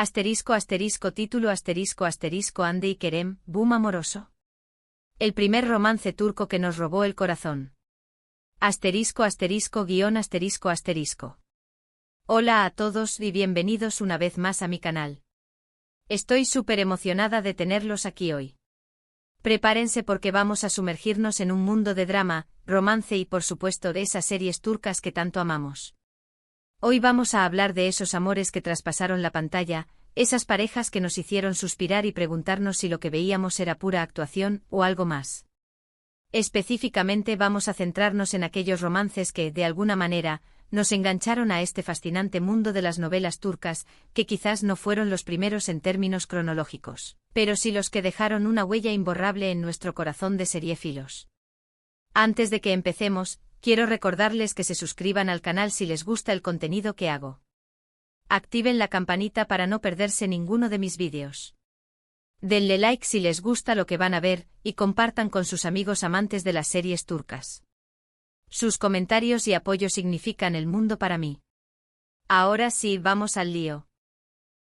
Título Hande y Kerem, boom amoroso. El primer romance turco que nos robó el corazón. ***. Hola a todos y bienvenidos una vez más a mi canal. Estoy súper emocionada de tenerlos aquí hoy. Prepárense porque vamos a sumergirnos en un mundo de drama, romance y por supuesto de esas series turcas que tanto amamos. Hoy vamos a hablar de esos amores que traspasaron la pantalla, esas parejas que nos hicieron suspirar y preguntarnos si lo que veíamos era pura actuación o algo más. Específicamente vamos a centrarnos en aquellos romances que, de alguna manera, nos engancharon a este fascinante mundo de las novelas turcas, que quizás no fueron los primeros en términos cronológicos, pero sí los que dejaron una huella imborrable en nuestro corazón de seriéfilos. Antes de que empecemos, quiero recordarles que se suscriban al canal si les gusta el contenido que hago. Activen la campanita para no perderse ninguno de mis vídeos. Denle like si les gusta lo que van a ver, y compartan con sus amigos amantes de las series turcas. Sus comentarios y apoyo significan el mundo para mí. Ahora sí, vamos al lío.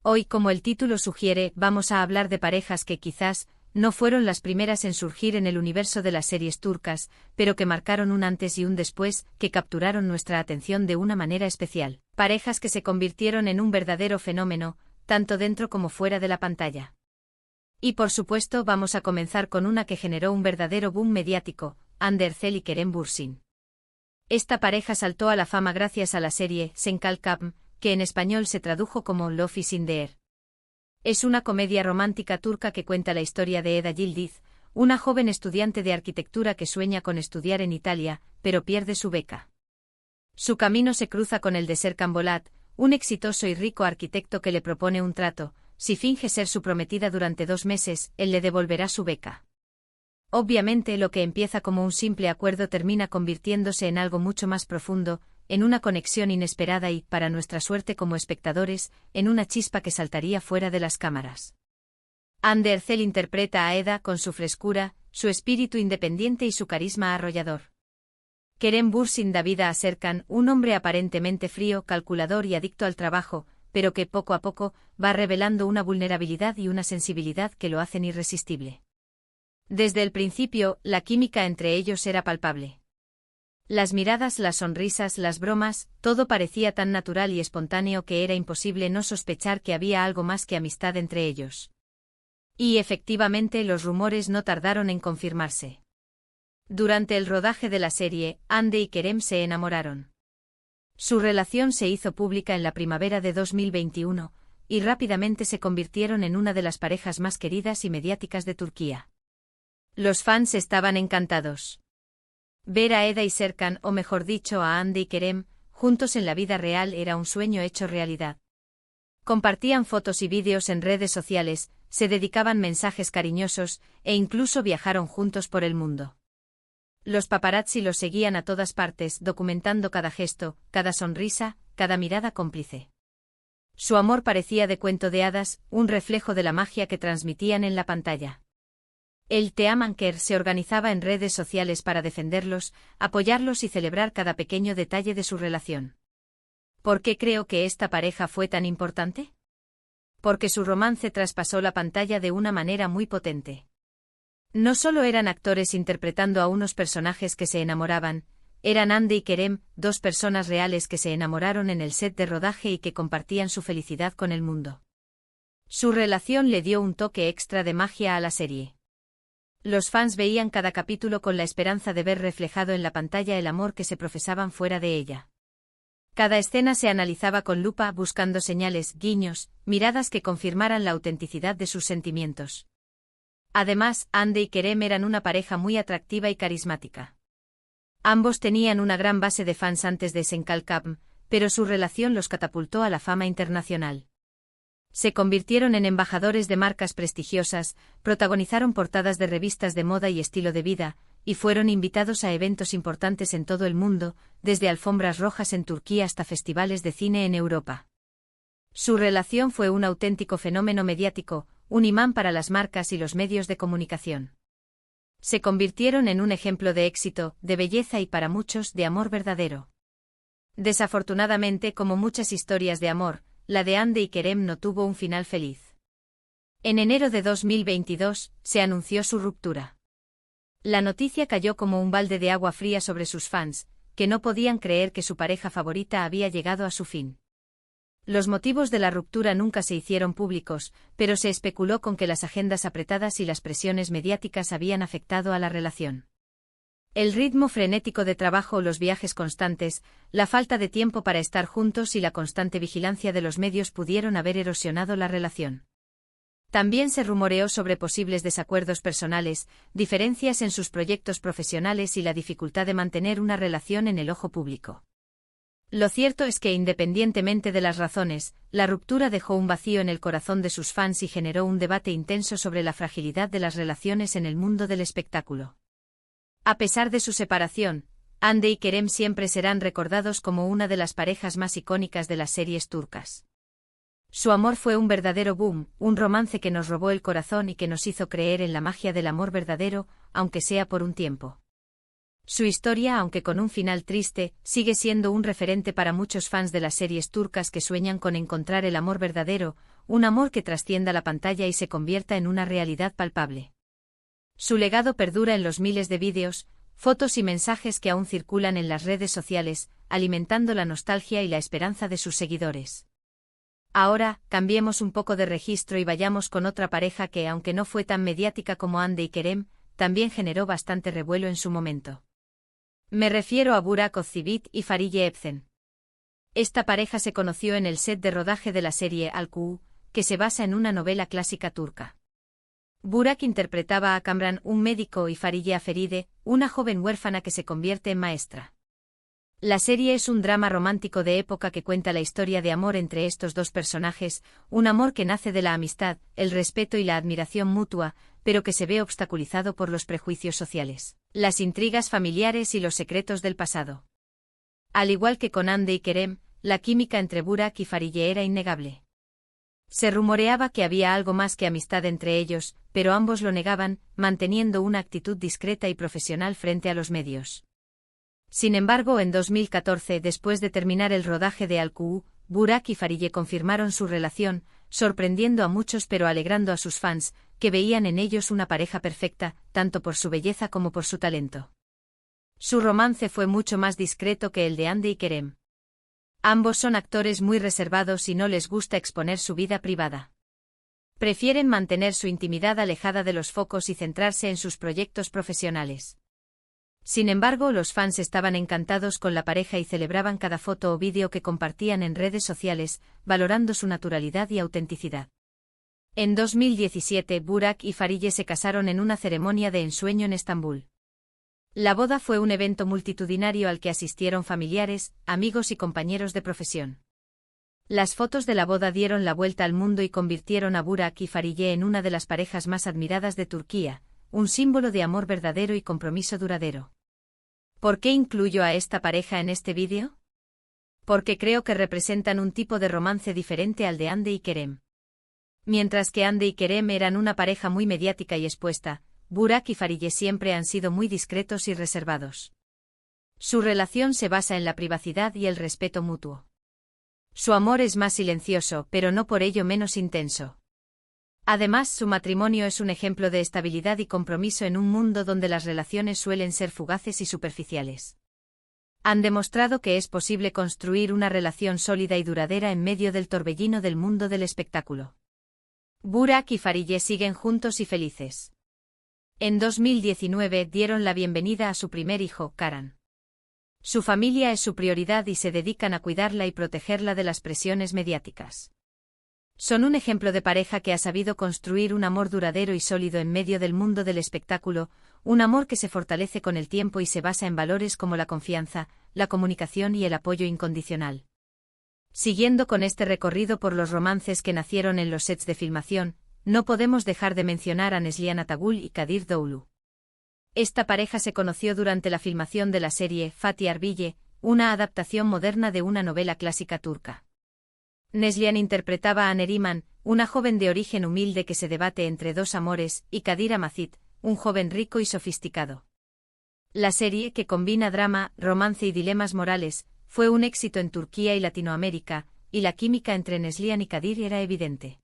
Hoy, como el título sugiere, vamos a hablar de parejas que quizás no fueron las primeras en surgir en el universo de las series turcas, pero que marcaron un antes y un después, que capturaron nuestra atención de una manera especial. Parejas que se convirtieron en un verdadero fenómeno, tanto dentro como fuera de la pantalla. Y por supuesto vamos a comenzar con una que generó un verdadero boom mediático, Hande Erçel y Kerem Bürsin. Esta pareja saltó a la fama gracias a la serie Senkalkam, que en español se tradujo como Love is in the Air. Es una comedia romántica turca que cuenta la historia de Eda Yildiz, una joven estudiante de arquitectura que sueña con estudiar en Italia, pero pierde su beca. Su camino se cruza con el de Serkan Bolat, un exitoso y rico arquitecto que le propone un trato: si finge ser su prometida durante 2 meses, él le devolverá su beca. Obviamente lo que empieza como un simple acuerdo termina convirtiéndose en algo mucho más profundo, en una conexión inesperada y, para nuestra suerte como espectadores, en una chispa que saltaría fuera de las cámaras. Hande Erçel interpreta a Eda con su frescura, su espíritu independiente y su carisma arrollador. Kerem Bürsin da vida a Serkan, un hombre aparentemente frío, calculador y adicto al trabajo, pero que poco a poco va revelando una vulnerabilidad y una sensibilidad que lo hacen irresistible. Desde el principio, la química entre ellos era palpable. Las miradas, las sonrisas, las bromas, todo parecía tan natural y espontáneo que era imposible no sospechar que había algo más que amistad entre ellos. Y efectivamente los rumores no tardaron en confirmarse. Durante el rodaje de la serie, Hande y Kerem se enamoraron. Su relación se hizo pública en la primavera de 2021, y rápidamente se convirtieron en una de las parejas más queridas y mediáticas de Turquía. Los fans estaban encantados. Ver a Eda y Serkan, o mejor dicho a Hande y Kerem, juntos en la vida real era un sueño hecho realidad. Compartían fotos y vídeos en redes sociales, se dedicaban mensajes cariñosos, e incluso viajaron juntos por el mundo. Los paparazzi los seguían a todas partes, documentando cada gesto, cada sonrisa, cada mirada cómplice. Su amor parecía de cuento de hadas, un reflejo de la magia que transmitían en la pantalla. El Teamanker se organizaba en redes sociales para defenderlos, apoyarlos y celebrar cada pequeño detalle de su relación. ¿Por qué creo que esta pareja fue tan importante? Porque su romance traspasó la pantalla de una manera muy potente. No solo eran actores interpretando a unos personajes que se enamoraban, eran Hande y Kerem, 2 personas reales que se enamoraron en el set de rodaje y que compartían su felicidad con el mundo. Su relación le dio un toque extra de magia a la serie. Los fans veían cada capítulo con la esperanza de ver reflejado en la pantalla el amor que se profesaban fuera de ella. Cada escena se analizaba con lupa, buscando señales, guiños, miradas que confirmaran la autenticidad de sus sentimientos. Además, Hande y Kerem eran una pareja muy atractiva y carismática. Ambos tenían una gran base de fans antes de Senkalkam, pero su relación los catapultó a la fama internacional. Se convirtieron en embajadores de marcas prestigiosas, protagonizaron portadas de revistas de moda y estilo de vida, y fueron invitados a eventos importantes en todo el mundo, desde alfombras rojas en Turquía hasta festivales de cine en Europa. Su relación fue un auténtico fenómeno mediático, un imán para las marcas y los medios de comunicación. Se convirtieron en un ejemplo de éxito, de belleza y para muchos, de amor verdadero. Desafortunadamente, como muchas historias de amor, la de Hande y Kerem no tuvo un final feliz. En enero de 2022, se anunció su ruptura. La noticia cayó como un balde de agua fría sobre sus fans, que no podían creer que su pareja favorita había llegado a su fin. Los motivos de la ruptura nunca se hicieron públicos, pero se especuló con que las agendas apretadas y las presiones mediáticas habían afectado a la relación. El ritmo frenético de trabajo, los viajes constantes, la falta de tiempo para estar juntos y la constante vigilancia de los medios pudieron haber erosionado la relación. También se rumoreó sobre posibles desacuerdos personales, diferencias en sus proyectos profesionales y la dificultad de mantener una relación en el ojo público. Lo cierto es que, independientemente de las razones, la ruptura dejó un vacío en el corazón de sus fans y generó un debate intenso sobre la fragilidad de las relaciones en el mundo del espectáculo. A pesar de su separación, Hande y Kerem siempre serán recordados como una de las parejas más icónicas de las series turcas. Su amor fue un verdadero boom, un romance que nos robó el corazón y que nos hizo creer en la magia del amor verdadero, aunque sea por un tiempo. Su historia, aunque con un final triste, sigue siendo un referente para muchos fans de las series turcas que sueñan con encontrar el amor verdadero, un amor que trascienda la pantalla y se convierta en una realidad palpable. Su legado perdura en los miles de vídeos, fotos y mensajes que aún circulan en las redes sociales, alimentando la nostalgia y la esperanza de sus seguidores. Ahora, cambiemos un poco de registro y vayamos con otra pareja que, aunque no fue tan mediática como Hande y Kerem, también generó bastante revuelo en su momento. Me refiero a Burak Özçivit y Fariye Evcen. Esta pareja se conoció en el set de rodaje de la serie Al-Ku, que se basa en una novela clásica turca. Burak interpretaba a Kamran, un médico, y Fariye a Feride, una joven huérfana que se convierte en maestra. La serie es un drama romántico de época que cuenta la historia de amor entre estos dos personajes, un amor que nace de la amistad, el respeto y la admiración mutua, pero que se ve obstaculizado por los prejuicios sociales, las intrigas familiares y los secretos del pasado. Al igual que con Hande y Kerem, la química entre Burak y Fariye era innegable. Se rumoreaba que había algo más que amistad entre ellos, pero ambos lo negaban, manteniendo una actitud discreta y profesional frente a los medios. Sin embargo, en 2014, después de terminar el rodaje de Al-Ku, Burak y Fariye confirmaron su relación, sorprendiendo a muchos pero alegrando a sus fans, que veían en ellos una pareja perfecta, tanto por su belleza como por su talento. Su romance fue mucho más discreto que el de Hande y Kerem. Ambos son actores muy reservados y no les gusta exponer su vida privada. Prefieren mantener su intimidad alejada de los focos y centrarse en sus proyectos profesionales. Sin embargo, los fans estaban encantados con la pareja y celebraban cada foto o vídeo que compartían en redes sociales, valorando su naturalidad y autenticidad. En 2017, Burak y Fariye se casaron en una ceremonia de ensueño en Estambul. La boda fue un evento multitudinario al que asistieron familiares, amigos y compañeros de profesión. Las fotos de la boda dieron la vuelta al mundo y convirtieron a Burak y Fariye en una de las parejas más admiradas de Turquía, un símbolo de amor verdadero y compromiso duradero. ¿Por qué incluyo a esta pareja en este vídeo? Porque creo que representan un tipo de romance diferente al de Hande y Kerem. Mientras que Hande y Kerem eran una pareja muy mediática y expuesta, Burak y Fariye siempre han sido muy discretos y reservados. Su relación se basa en la privacidad y el respeto mutuo. Su amor es más silencioso, pero no por ello menos intenso. Además, su matrimonio es un ejemplo de estabilidad y compromiso en un mundo donde las relaciones suelen ser fugaces y superficiales. Han demostrado que es posible construir una relación sólida y duradera en medio del torbellino del mundo del espectáculo. Burak y Fariye siguen juntos y felices. En 2019 dieron la bienvenida a su primer hijo, Karan. Su familia es su prioridad y se dedican a cuidarla y protegerla de las presiones mediáticas. Son un ejemplo de pareja que ha sabido construir un amor duradero y sólido en medio del mundo del espectáculo, un amor que se fortalece con el tiempo y se basa en valores como la confianza, la comunicación y el apoyo incondicional. Siguiendo con este recorrido por los romances que nacieron en los sets de filmación, no podemos dejar de mencionar a Neslihan Atagul y Kadir Doğulu. Esta pareja se conoció durante la filmación de la serie Fatih Erbil, una adaptación moderna de una novela clásica turca. Neslihan interpretaba a Neriman, una joven de origen humilde que se debate entre dos amores, y Kadir Amazit, un joven rico y sofisticado. La serie, que combina drama, romance y dilemas morales, fue un éxito en Turquía y Latinoamérica, y la química entre Neslihan y Kadir era evidente.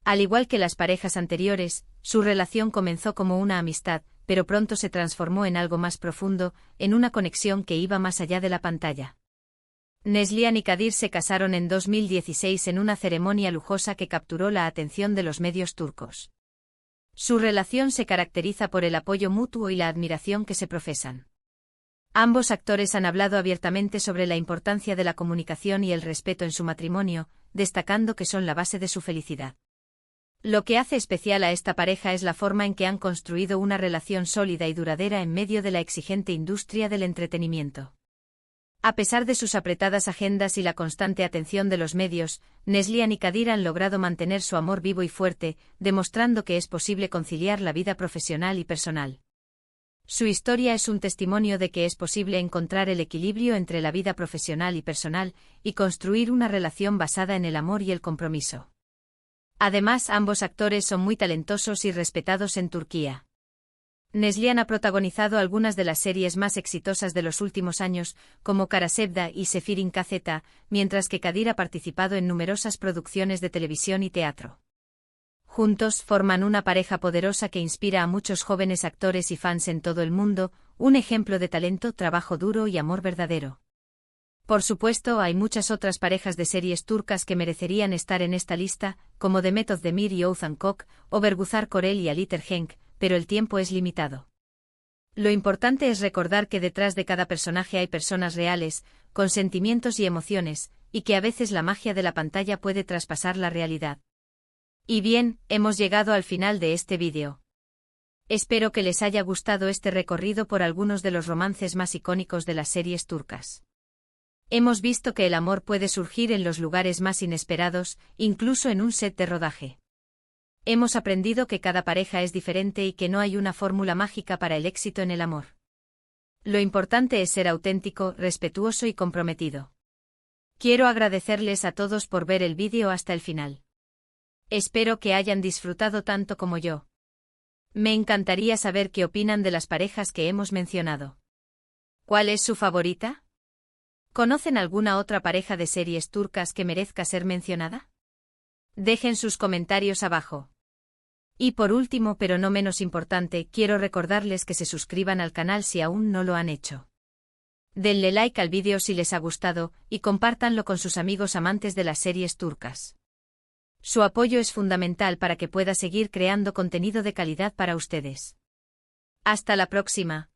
Al igual que las parejas anteriores, su relación comenzó como una amistad, pero pronto se transformó en algo más profundo, en una conexión que iba más allá de la pantalla. Neslihan y Kadir se casaron en 2016 en una ceremonia lujosa que capturó la atención de los medios turcos. Su relación se caracteriza por el apoyo mutuo y la admiración que se profesan. Ambos actores han hablado abiertamente sobre la importancia de la comunicación y el respeto en su matrimonio, destacando que son la base de su felicidad. Lo que hace especial a esta pareja es la forma en que han construido una relación sólida y duradera en medio de la exigente industria del entretenimiento. A pesar de sus apretadas agendas y la constante atención de los medios, Neslihan y Kadir han logrado mantener su amor vivo y fuerte, demostrando que es posible conciliar la vida profesional y personal. Su historia es un testimonio de que es posible encontrar el equilibrio entre la vida profesional y personal, y construir una relación basada en el amor y el compromiso. Además, ambos actores son muy talentosos y respetados en Turquía. Neslihan ha protagonizado algunas de las series más exitosas de los últimos años, como Kara Sevda y Sefirin KZ, mientras que Kadir ha participado en numerosas producciones de televisión y teatro. Juntos forman una pareja poderosa que inspira a muchos jóvenes actores y fans en todo el mundo, un ejemplo de talento, trabajo duro y amor verdadero. Por supuesto, hay muchas otras parejas de series turcas que merecerían estar en esta lista, como Demet Özdemir y Oğuzhan Koç, o Bergüzar Korel y Ali Tergenk, pero el tiempo es limitado. Lo importante es recordar que detrás de cada personaje hay personas reales, con sentimientos y emociones, y que a veces la magia de la pantalla puede traspasar la realidad. Y bien, hemos llegado al final de este vídeo. Espero que les haya gustado este recorrido por algunos de los romances más icónicos de las series turcas. Hemos visto que el amor puede surgir en los lugares más inesperados, incluso en un set de rodaje. Hemos aprendido que cada pareja es diferente y que no hay una fórmula mágica para el éxito en el amor. Lo importante es ser auténtico, respetuoso y comprometido. Quiero agradecerles a todos por ver el vídeo hasta el final. Espero que hayan disfrutado tanto como yo. Me encantaría saber qué opinan de las parejas que hemos mencionado. ¿Cuál es su favorita? ¿Conocen alguna otra pareja de series turcas que merezca ser mencionada? Dejen sus comentarios abajo. Y por último, pero no menos importante, quiero recordarles que se suscriban al canal si aún no lo han hecho. Denle like al vídeo si les ha gustado, y compártanlo con sus amigos amantes de las series turcas. Su apoyo es fundamental para que pueda seguir creando contenido de calidad para ustedes. Hasta la próxima.